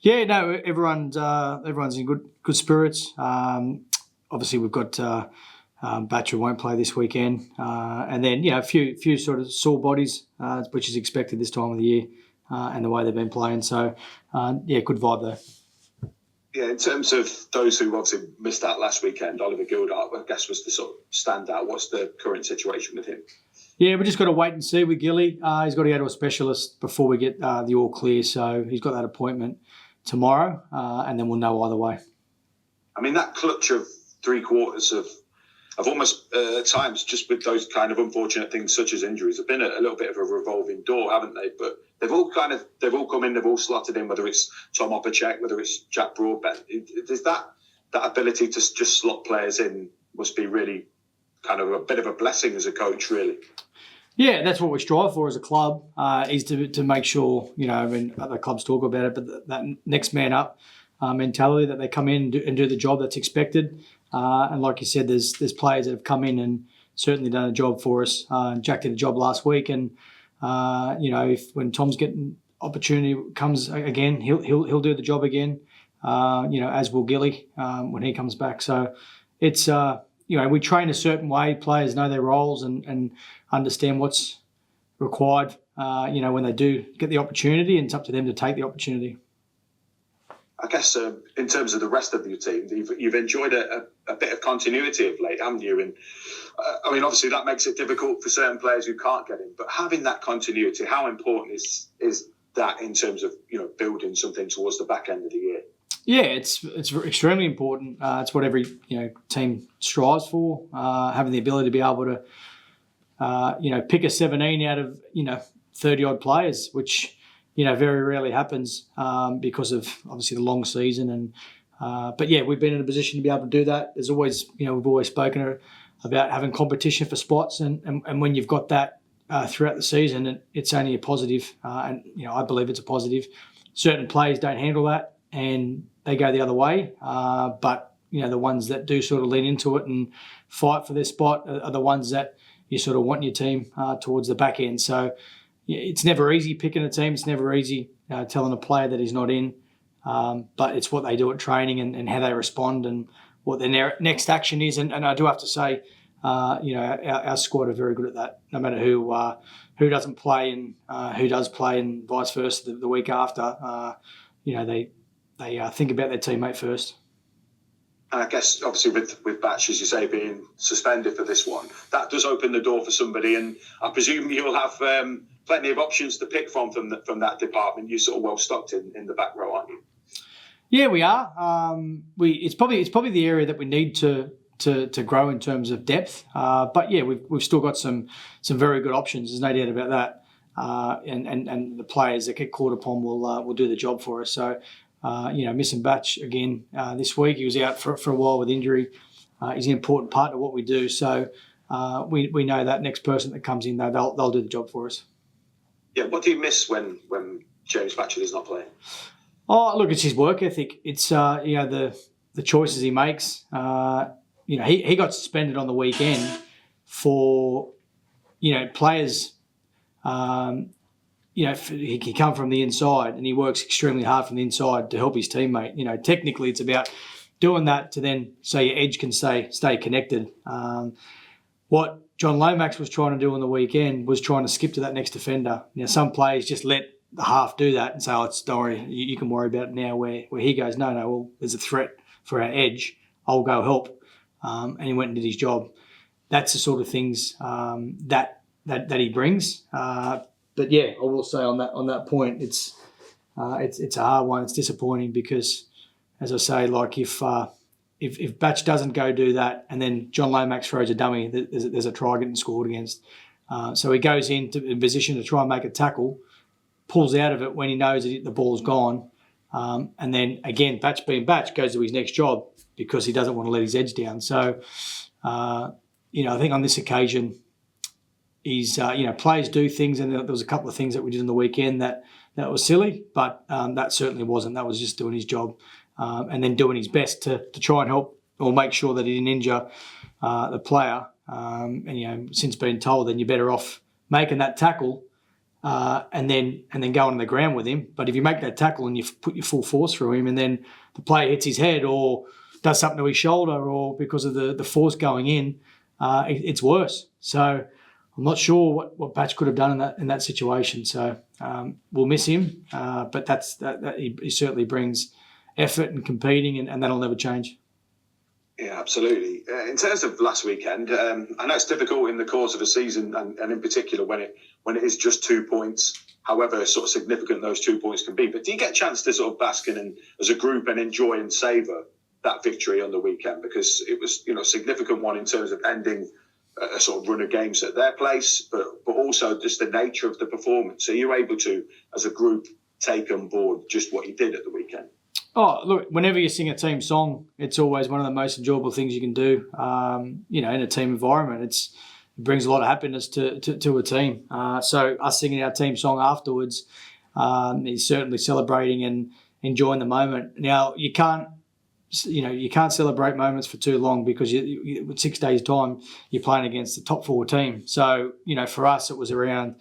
Yeah, no, everyone's in good spirits. Obviously, we've got Batchelor won't play this weekend, and then a few sort of sore bodies, which is expected this time of the year, and the way they've been playing. So, good vibe there. Yeah, in terms of those who obviously missed out last weekend, Oliver Gildart, I guess, was the sort of standout. What's the current situation with him? Yeah, we just got to wait and see with Gilly. He's got to go to a specialist before we get the all clear. So he's got that appointment tomorrow, and then we'll know either way. I mean, that clutch of 3/4 of almost at times, just with those kind of unfortunate things such as injuries, have been a little bit of a revolving door, haven't they? But they've all come in, they've all slotted in, whether it's Tom Opacek, whether it's Jack Broadbent. Is that ability to just slot players in must be really kind of a bit of a blessing as a coach, really. Yeah, that's what we strive for as a club, is to make sure, I mean, other clubs talk about it, but that next man up mentality, that they come in and do the job that's expected. And like you said, there's players that have come in and certainly done a job for us. Jack did a job last week, and if when Tom's getting opportunity comes again, he'll do the job again. As will Gilly when he comes back. So it's we train a certain way. Players know their roles and understand what's required. When they do get the opportunity, and it's up to them to take the opportunity. I guess in terms of the rest of your team, you've enjoyed a bit of continuity of late, haven't you? And obviously that makes it difficult for certain players who can't get in. But having that continuity, how important is that in terms of building something towards the back end of the year? Yeah, it's extremely important. It's what every team strives for. Having the ability to be able to pick a 17 out of 30 odd players, which very rarely happens because of obviously the long season. And we've been in a position to be able to do that. There's always we've always spoken about having competition for spots, and when you've got that throughout the season, it's only a positive. And I believe it's a positive. Certain players don't handle that, and they go the other way. But the ones that do sort of lean into it and fight for their spot are the ones that you sort of want your team towards the back end. So it's never easy picking a team. It's never easy telling a player that he's not in. But it's what they do at training and how they respond and what their next action is. And I do have to say, our squad are very good at that. No matter who doesn't play and who does play, and vice versa the week after, they think about their teammate first. And I guess, obviously, with Batch, as you say, being suspended for this one, that does open the door for somebody. And I presume you'll have plenty of options to pick from that department. You're sort of well stocked in the back row, aren't you? Yeah, we are. It's probably the area that we need to grow in terms of depth. But yeah, we've still got some very good options. There's no doubt about that. And the players that get called upon will do the job for us. So. Missing Batch again this week. He was out for a while with injury. He's an important part of what we do. So we know that next person that comes in, though, they'll do the job for us. Yeah, what do you miss when James Batchelor is not playing? Oh, look, it's his work ethic. It's the choices he makes. He got suspended on the weekend for players. He come from the inside and he works extremely hard from the inside to help his teammate. Technically it's about doing that to then so your edge can stay connected. What John Lomax was trying to do on the weekend was trying to skip to that next defender. Some players just let the half do that and say, don't worry, you can worry about it now, where he goes, no, well, there's a threat for our edge. I'll go help. And he went and did his job. That's the sort of things that he brings. But yeah, I will say on that point, it's a hard one. It's disappointing because, as I say, like if Batch doesn't go do that, and then John Lomax throws a dummy, there's a try getting scored against. So he goes in position to try and make a tackle, pulls out of it when he knows that the ball's gone, and then again, Batch being Batch goes to his next job because he doesn't want to let his edge down. So, I think on this occasion. Players do things, and there was a couple of things that we did on the weekend that was silly, but that certainly wasn't. That was just doing his job and then doing his best to try and help or make sure that he didn't injure the player. Since being told, then you're better off making that tackle and then go on the ground with him. But if you make that tackle and you put your full force through him, and then the player hits his head or does something to his shoulder, or because of the force going in, it's worse. So I'm not sure what Batch could have done in that situation. So we'll miss him, but that he certainly brings effort and competing, and that'll never change. Yeah, absolutely. In terms of last weekend, I know it's difficult in the course of a season, and in particular when it is just 2 points, however sort of significant those 2 points can be. But do you get a chance to sort of bask in and, as a group, and enjoy and savour that victory on the weekend? Because it was, a significant one in terms of ending a sort of run of games at their place, but also just the nature of the performance. Are you able to, as a group, take on board just what you did at the weekend? Oh, look, whenever you sing a team song, it's always one of the most enjoyable things you can do, in a team environment. It brings a lot of happiness to a team. So us singing our team song afterwards is certainly celebrating and enjoying the moment. Now, you can't celebrate moments for too long, because with 6 days' time, you're playing against the top 4 team. So, for us, it was around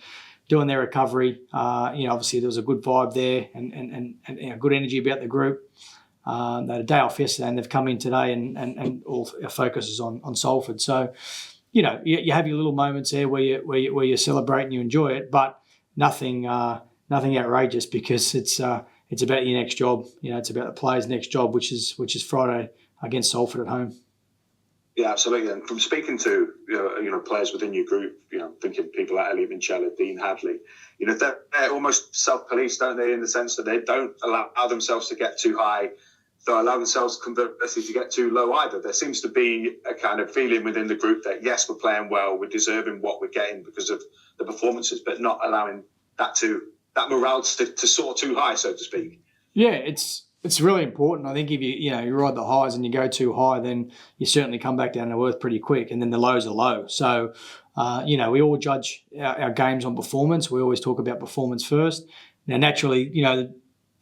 doing their recovery. Obviously there was a good vibe there and good energy about the group. They had a day off yesterday, and they've come in today, and all our focus is on Salford. So, you have your little moments there where you celebrate and you enjoy it, but nothing outrageous, because it's about your next job. It's about the players' next job, which is Friday against Salford at home. Yeah, absolutely. And from speaking to players within your group, thinking people like Elliot Minchella, Dean Hadley, they're almost self-policed, don't they, in the sense that they don't allow themselves to get too high, don't allow themselves conversely to get too low either. There seems to be a kind of feeling within the group that, yes, we're playing well, we're deserving what we're getting because of the performances, but not allowing that morale to soar too high, so to speak. Yeah, it's really important. I think if you ride the highs and you go too high, then you certainly come back down to earth pretty quick, and then the lows are low. So, we all judge our games on performance. We always talk about performance first. Now, naturally, the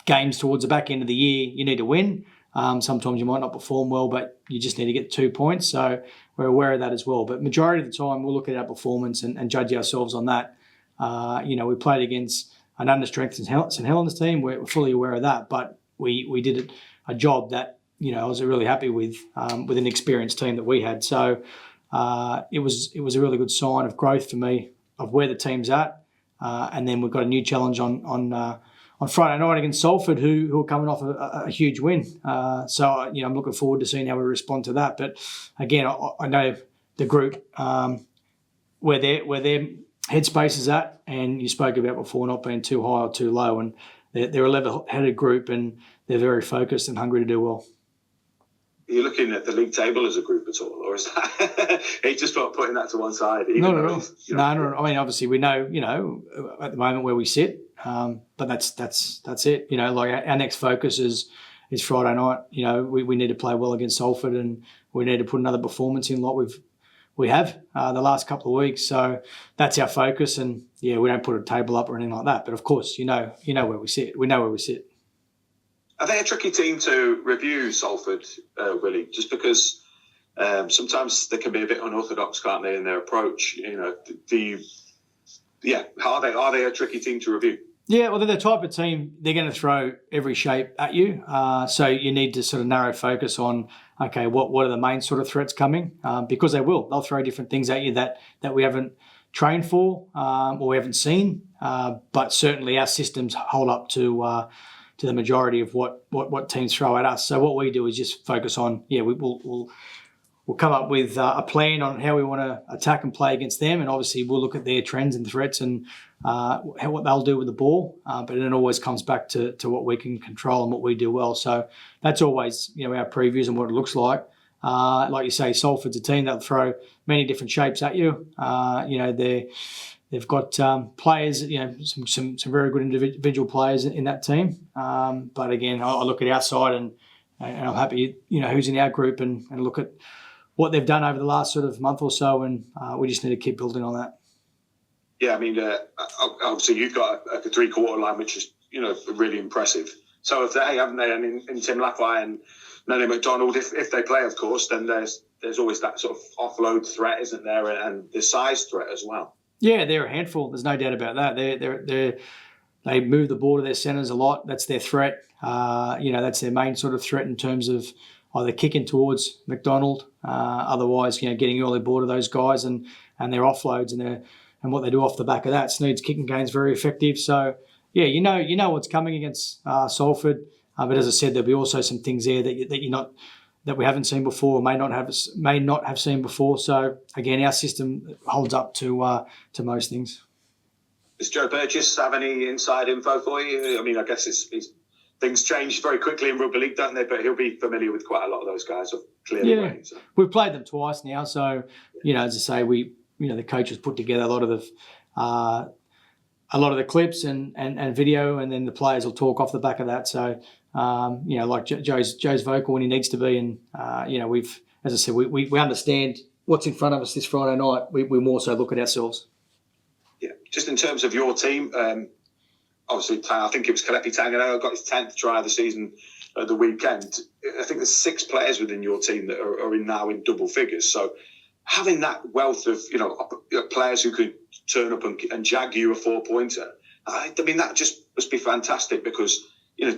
games towards the back end of the year, you need to win. Sometimes you might not perform well, but you just need to get 2 points. So we're aware of that as well. But majority of the time, we'll look at our performance and judge ourselves on that. We played against an under-strengthened St Helens team. We're fully aware of that, but we did a job that I was really happy with an experienced team that we had. So it was a really good sign of growth for me of where the team's at, and then we've got a new challenge on Friday night against Salford, who are coming off a huge win. So I'm looking forward to seeing how we respond to that. But again, I know the group where their headspace is at, and you spoke about before not being too high or too low, and they're a level-headed group, and they're very focused and hungry to do well. Are you looking at the league table as a group at all, or is that he just putting that to one side? Not at all. No. I mean, obviously, we know, at the moment where we sit, but that's it. Like our next focus is Friday night. We need to play well against Salford, and we need to put another performance in like we have the last couple of weeks. So that's our focus, and we don't put a table up or anything like that. But of course, you know where we sit. We know where we sit. Are they a tricky team to review, Salford, Willie? Just because sometimes they can be a bit unorthodox, can't they, in their approach? Are they a tricky team to review? Yeah, well, they're the type of team, they're going to throw every shape at you. So you need to sort of narrow focus on, okay, what are the main sort of threats coming? Because they'll throw different things at you that we haven't trained for or we haven't seen. But certainly our systems hold up to the majority of what teams throw at us. So what we do is just focus on, we'll come up with a plan on how we want to attack and play against them, and obviously we'll look at their trends and threats and what they'll do with the ball. But it always comes back to what we can control and what we do well. So that's always our previews and what it looks like. Like you say, Salford's a team that'll throw many different shapes at you. They've got players, some very good individual players in that team. But again, I look at our side and I'm happy, who's in our group and look at what they've done over the last sort of month or so, and we just need to keep building on that. Yeah, I mean, obviously you've got a three-quarter line, which is, really impressive. So if they haven't they, and in Tim Laffey and Nelly McDonald, if they play, of course, then there's always that sort of offload threat, isn't there, and the size threat as well. Yeah, they're a handful. There's no doubt about that. They move the ball to their centres a lot. That's their threat. That's their main sort of threat in terms of either kicking towards McDonald, otherwise, getting early ball to those guys and their offloads and what they do off the back of that. Sneed's kicking game's very effective. So, yeah, you know what's coming against Salford. But as I said, there'll be also some things there that we haven't seen before, or may not have seen before. So again, our system holds up to most things. Does Joe Burgess have any inside info for you? I mean, I guess things change very quickly in rugby league, don't they? But he'll be familiar with quite a lot of those guys. Clearly, yeah. So. We've played them twice now, so as I say, the coaches put together a lot of the clips and video, and then the players will talk off the back of that. So. Like Joe's vocal when he needs to be, and we've, as I said, we understand what's in front of us this Friday night. We more so look at ourselves. Yeah, just in terms of your team, obviously I think it was Kalepi Tangano got his 10th try of the season at the weekend. I think there's 6 players within your team that are now in double figures. So having that wealth of players who could turn up and jag you a 4-pointer, I mean that just must be fantastic because.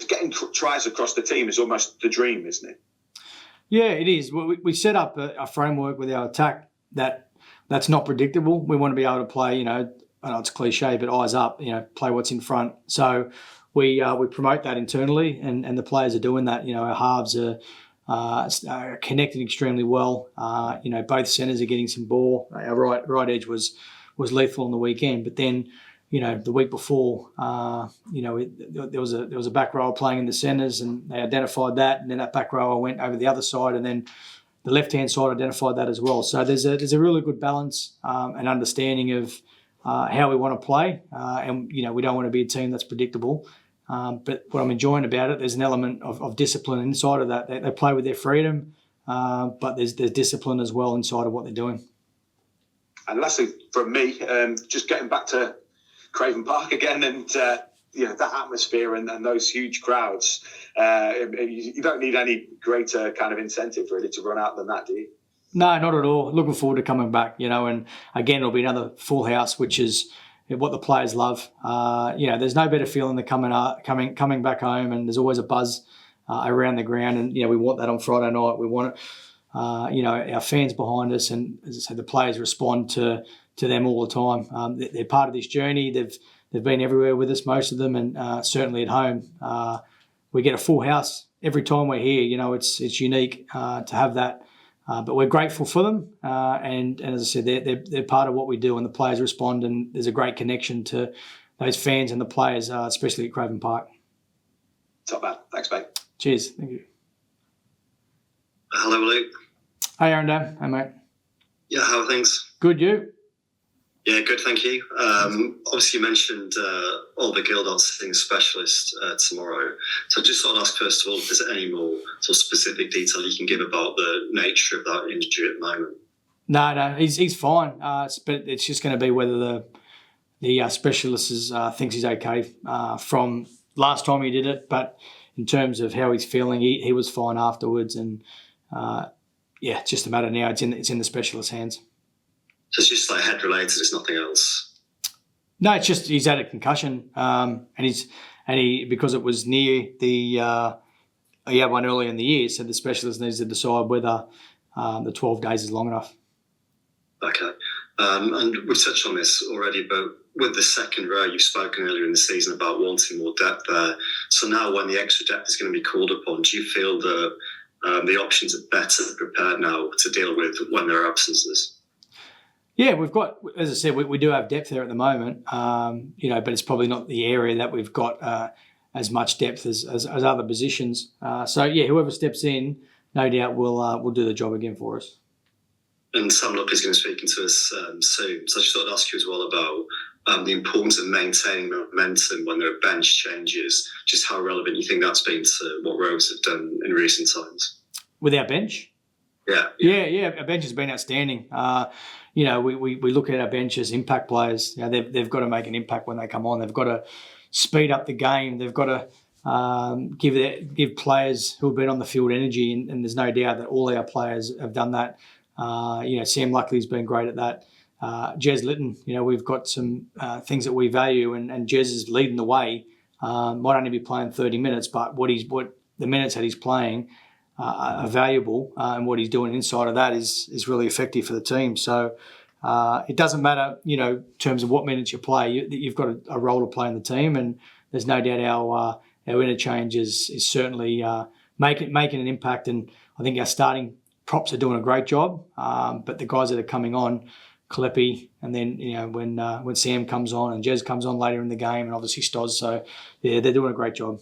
Getting tries across the team is almost the dream, isn't it? Yeah, it is. We set up a framework with our attack that's not predictable. We want to be able to play, I know it's cliche, but eyes up, play what's in front. So we promote that internally, and the players are doing that. Our halves are connected extremely well. Both centres are getting some ball. Our right edge was lethal on the weekend, but then. The week before, there was a back rower playing in the centres, and they identified that, and then that back rower went over the other side, and then the left-hand side identified that as well. So there's a really good balance and understanding of how we want to play, and we don't want to be a team that's predictable. But what I'm enjoying about it, there's an element of discipline inside of that. They play with their freedom, but there's discipline as well inside of what they're doing. And lastly, from me, just getting back to Craven Park again, and that atmosphere and those huge crowds. You don't need any greater kind of incentive really to run out than that, do you? No, not at all. Looking forward to coming back. And again, it'll be another full house, which is what the players love. There's no better feeling than coming back home, and there's always a buzz around the ground, and we want that on Friday night. We want it. Our fans behind us, and as I said, the players respond to them all the time. They're part of this journey. They've been everywhere with us, most of them, and certainly at home. We get a full house every time we're here. It's unique to have that, but we're grateful for them. And as I said, they're part of what we do, and the players respond, and there's a great connection to those fans and the players, especially at Craven Park. Top man. Thanks, mate. Cheers. Thank you. Hello, Luke. Hey, Aaron Dan. Hey, mate. Yeah, how are things? Good, you? Yeah, good, thank you. Obviously, you mentioned all the Gildon sitting specialist tomorrow. So I just thought I'd ask, first of all, if there's any more sort of specific detail you can give about the nature of that injury at the moment. No, he's fine. But it's just going to be whether the specialist thinks he's okay from last time he did it. But in terms of how he's feeling, he was fine afterwards. And, it's just a matter now. It's in the specialist's hands. So it's just like head related. It's nothing else. No, it's just he's had a concussion, and he because it was near the he had one earlier in the year, so the specialist needs to decide whether the 12 days is long enough. Okay, and we've touched on this already, but with the second row, you've spoken earlier in the season about wanting more depth there. So now, when the extra depth is going to be called upon, do you feel that the options are better prepared now to deal with when there are absences? Yeah, we've got, as I said, we do have depth there at the moment, but it's probably not the area that we've got as much depth as other positions. Whoever steps in, no doubt will do the job again for us. And Sam Luck is going to be speaking to us soon. So I just thought I'd ask you as well about the importance of maintaining momentum when there are bench changes, just how relevant you think that's been to what Rovers have done in recent times. With our bench? Yeah. Our bench has been outstanding. We look at our bench as impact players. They've got to make an impact when they come on. They've got to speed up the game. They've got to give players who have been on the field energy, and there's no doubt that all our players have done that. Sam Luckley's been great at that. Jez Litton, we've got some things that we value, and Jez is leading the way. Might only be playing 30 minutes, but what the minutes that he's playing are valuable, and what he's doing inside of that is really effective for the team. So it doesn't matter, in terms of what minutes you play, you've got a role to play in the team, and there's no doubt our interchange is certainly making an impact. And I think our starting props are doing a great job, but the guys that are coming on, Kalepi, and then when Sam comes on and Jez comes on later in the game, and obviously Stoz, so yeah, they're doing a great job.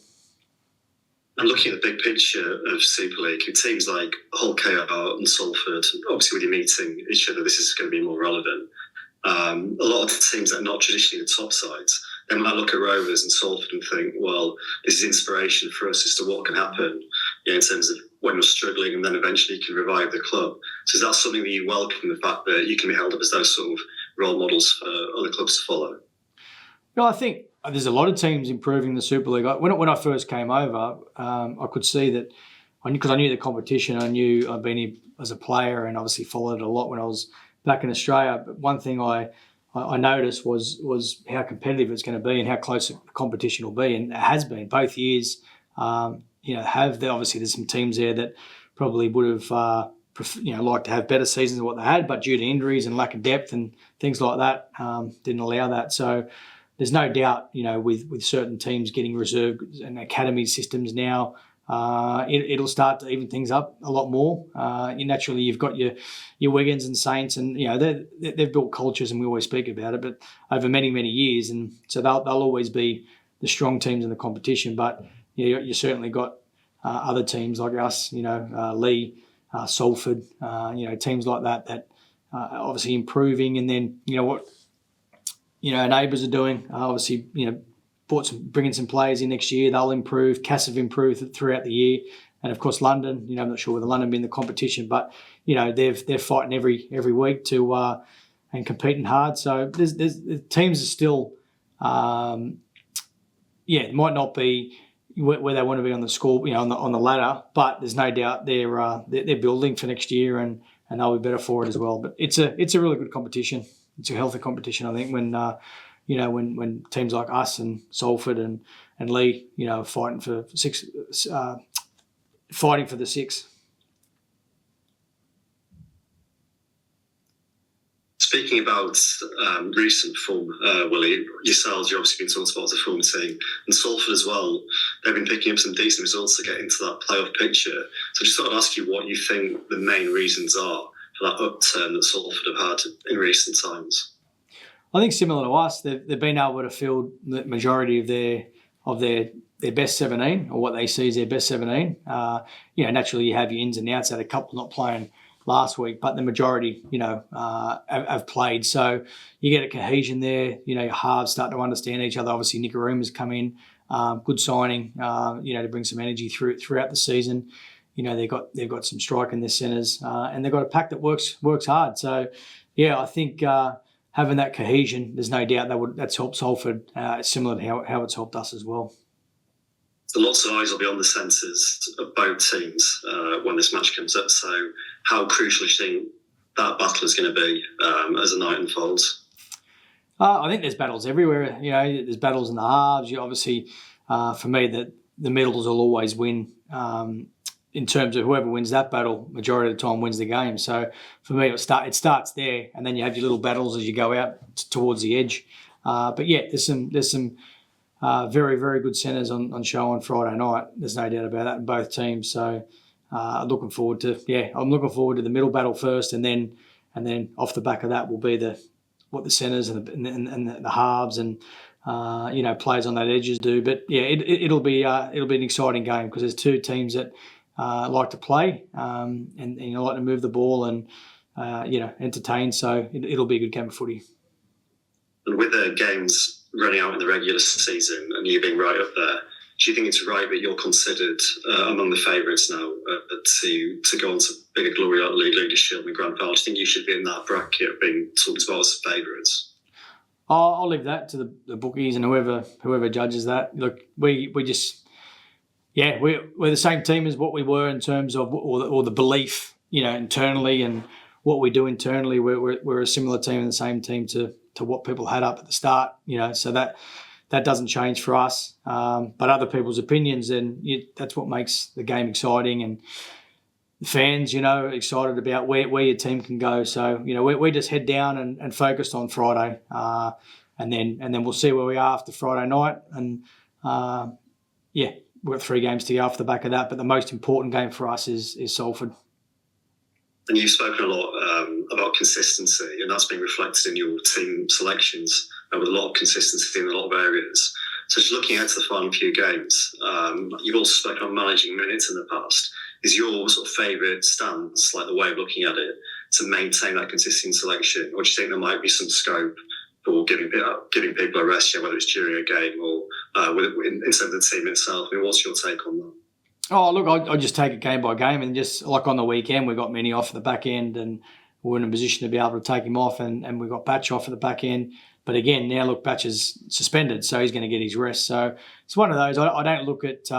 And looking at the big picture of Super League, teams like Hull KR and Salford, obviously when you're meeting each other, this is going to be more relevant. A lot of the teams that are not traditionally the top sides, they might look at Rovers and Salford and think, well, this is inspiration for us as to what can happen in terms of when we're struggling, and then eventually you can revive the club. So is that something that you welcome, the fact that you can be held up as those sort of role models for other clubs to follow? Well, I think there's a lot of teams improving the Super League. When I first came over, I could see that, because I knew the competition. I'd been here as a player and obviously followed it a lot when I was back in Australia. But one thing I noticed was how competitive it's going to be and how close the competition will be, and it has been both years. Obviously there's some teams there that probably would have liked to have better seasons than what they had, but due to injuries and lack of depth and things like that, didn't allow that. So there's no doubt, with certain teams getting reserve and academy systems now, it'll start to even things up a lot more. Naturally, you've got your Wiggins and Saints, and they've built cultures, and we always speak about it, but over many, many years, and so they'll always be the strong teams in the competition. But you certainly got other teams like us, Lee, Salford, teams like that obviously improving, and then what neighbours are doing, obviously bringing some players in next year, they'll improve. Cass have improved throughout the year, and of course London. I'm not sure whether London be in the competition, but they're fighting every week to and competing hard. So there's teams are still, it might not be where they want to be on the score, on the ladder, but there's no doubt they're building for next year, and they'll be better for it as well. But it's a really good competition. It's a healthy competition, I think, when when teams like us and Salford and Lee, fighting for the six. Speaking about recent form, Willie, yourselves, you've obviously been talked about as a form team, and Salford as well. They've been picking up some decent results to get into that playoff picture. So just thought I'd ask you what you think the main reasons are for that upturn that Salford have had in recent times. I think similar to us, they've been able to field the majority of their best 17, or what they see as their best 17. Naturally you have your ins and outs. Had a couple not playing last week, but the majority, have played. So you get a cohesion there. Your halves start to understand each other. Obviously, Nickaruma's come in, good signing. To bring some energy throughout the season. They've got some strike in their centres, and they've got a pack that works hard. So, I think having that cohesion, there's no doubt that's helped Salford, similar to how it's helped us as well. So lots of eyes will be on the centres of both teams when this match comes up. So how crucial do you think that battle is going to be as the night unfolds? I think there's battles everywhere. There's battles in the halves. Obviously, for me, the middles will always win. In terms of whoever wins that battle, majority of the time wins the game. So for me, it starts there, and then you have your little battles as you go out towards the edge. But yeah, there's some very, very good centres on show on Friday night. There's no doubt about that in both teams. So I'm looking forward to the middle battle first, and then off the back of that will be what the centres and the halves and players on that edges do. But yeah, it'll be an exciting game because there's two teams that like to play and like to move the ball and entertain. So it'll be a good game of footy. And with the games running out in the regular season and you being right up there, do you think it's right that you're considered among the favourites now to go on to bigger glory like League Shield and Grand Final? Do you think you should be in that bracket being talked about as favourites? I'll leave that to the bookies and whoever judges that. Look, we're the same team as what we were in terms of or the belief internally and what we do internally, we're a similar team and the same team to what people had up at the start. So that doesn't change for us. But other people's opinions, then that's what makes the game exciting, and the fans, excited about where your team can go. So, we just head down and focused on Friday, and then we'll see where we are after Friday night. And we've got 3 games to go off the back of that. But the most important game for us is Salford. And you've spoken a lot about consistency, and that's been reflected in your team selections with a lot of consistency in a lot of areas. So just looking at the final few games, you've also spoken on managing minutes in the past. Is your sort of favourite stance, like the way of looking at it, to maintain that consistent selection, or do you think there might be some scope for giving people a rest, whether it's during a game or instead of the team itself? I mean, what's your take on that? Oh, look, I just take it game by game, and just like on the weekend, we got Minnie off at the back end, and we're in a position to be able to take him off, and we got Batch off at the back end. But again, now look, Batch is suspended, so he's going to get his rest. So it's one of those. I don't look at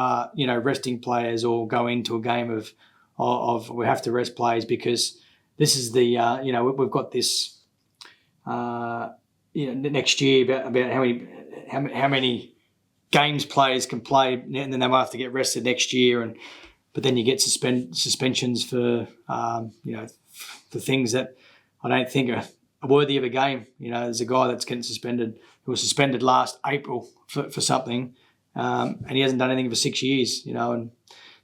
resting players or go into a game of we have to rest players, because this is the we've got this next year about how many games players can play, and then they might have to get rested next year, but then you get suspensions for for things that I don't think are worthy of a game. There's a guy that's getting suspended who was suspended last April for something, and he hasn't done anything for 6 years. And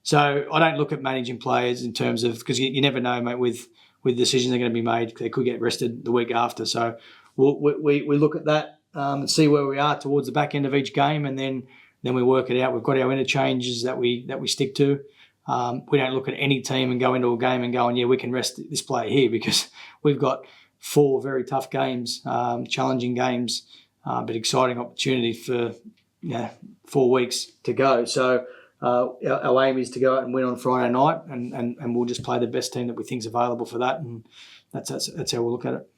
so I don't look at managing players in terms of, because you never know, mate, with decisions that are going to be made. They could get rested the week after. So we look at that and see where we are towards the back end of each game, and then we work it out. We've got our interchanges that we stick to. We don't look at any team and go into a game and go, we can rest this player here, because we've got 4 very tough games, challenging games, but exciting opportunity for 4 weeks to go. So our aim is to go out and win on Friday night, and we'll just play the best team that we think is available for that, and that's how we'll look at it.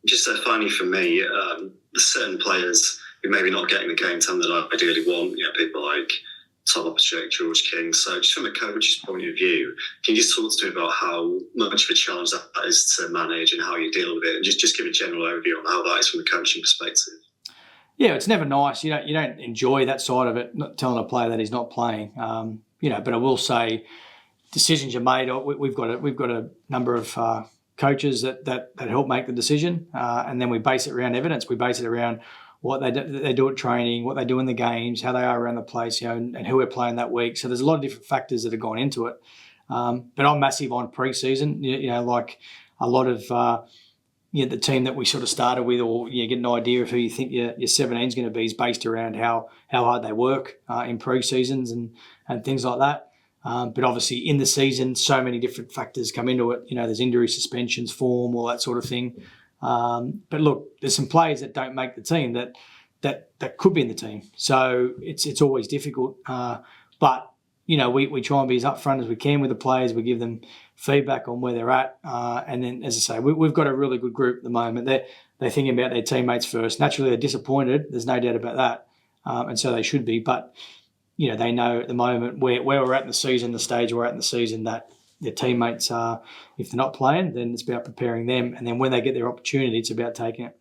Just finally for me, there's certain players who maybe not getting the game time that I ideally want. People like Tom Oppercheck, George King. So just from a coach's point of view, can you just talk to me about how much of a challenge that is to manage and how you deal with it, and just give a general overview on how that is from a coaching perspective? Yeah, it's never nice. You don't enjoy that side of it, not telling a player that he's not playing. But I will say, decisions are made. We've got a number of coaches that help make the decision, and then we base it around evidence. We base it around what they do at training, what they do in the games, how they are around the place, and who we're playing that week. So there's a lot of different factors that have gone into it. But I'm massive on pre-season. Like a lot of the team that we sort of started with, or get an idea of who you think your 17 is going to be, is based around how hard they work in pre-seasons and things like that. But obviously in the season, so many different factors come into it. There's injury, suspensions, form, all that sort of thing. But look, there's some players that don't make the team that could be in the team. So it's always difficult. But we try and be as upfront as we can with the players. We give them feedback on where they're at. And then, as I say, we've got a really good group at the moment. They're thinking about their teammates first. Naturally, they're disappointed. There's no doubt about that. And so they should be. But, they know at the moment where we're at in the season, the stage we're at in the season, that their teammates are, if they're not playing, then it's about preparing them. And then when they get their opportunity, it's about taking it.